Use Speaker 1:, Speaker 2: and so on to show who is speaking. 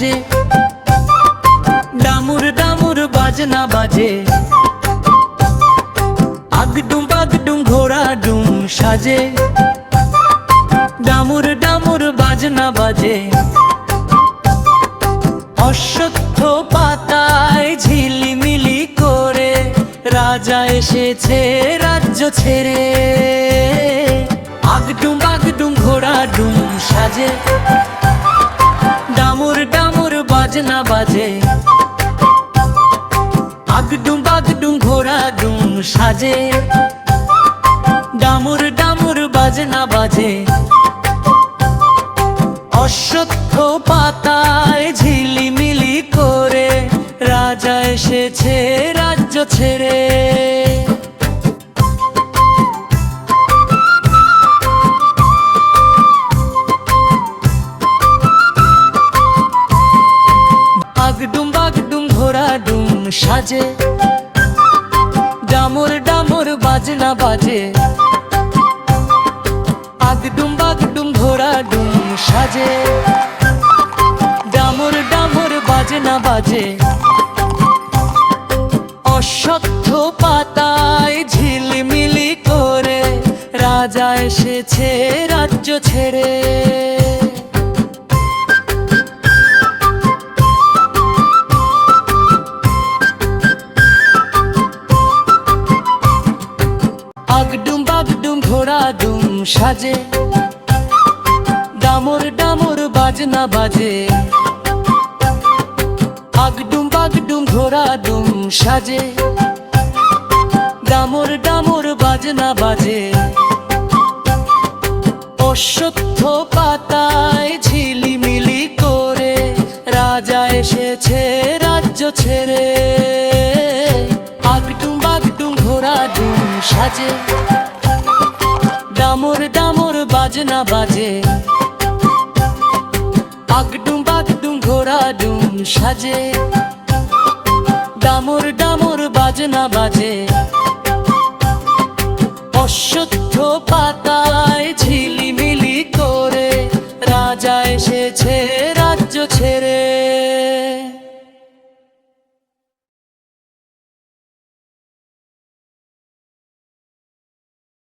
Speaker 1: সাজে, ডামুর ডামুর বাজনা বাজে, আগডুম বাগডুম ঘোড়া ডুম সাজে, ডামুর ডামুর বাজনা বাজে। অশ্বত্থ পাতায় ঝিলিমিলি করে রাজা এসেছে রাজ্য ছেড়ে। আগডুম বাগডুম ঘোড়া ডুম সাজে, ডামুর ডামুর বাজনা বাজে, আগডুম বাগডুম ঘোড়া ডুম সাজে, ডামুর ডামুর বাজনা বাজে। অশ্বত্থ পাতায় ঝিলিমিলি করে রাজা এসেছে রাজ্য ছেড়ে। আগডুম বাগডুম ঘোড়া ডুম সাজে, ডামুর ডামুর বাজনা বাজে, আগডুম বাগডুম ঘোড়া ডুম সাজে, ডামুর ডামুর বাজনা বাজে। অশ্বত্থ পাতায় ঝিলিমিলি করে রাজা এসেছে রাজ্য ছেড়ে। আগডুম বাগডুম ঘোড়া ডুম সাজে, ডামুর ডামুর বাজনা বাজে, আগডুম বাগডুম ঘোড়া ডুম সাজে, ডামুর ডামুর বাজনা বাজে। অশ্বত্থ পাতায় ঝিলিমিলি করে রাজা এসেছে রাজ্য ছেড়ে। আগডুম বাগডুম ঘোড়া ডুম সাজে, ডামুর ডামুর বাজনা বাজে, আগডুম বাগডুম ঘোড়া ডুম সাজে, ডামুর ডামুর বাজনা বাজে। অশ্বত্থ পাতায়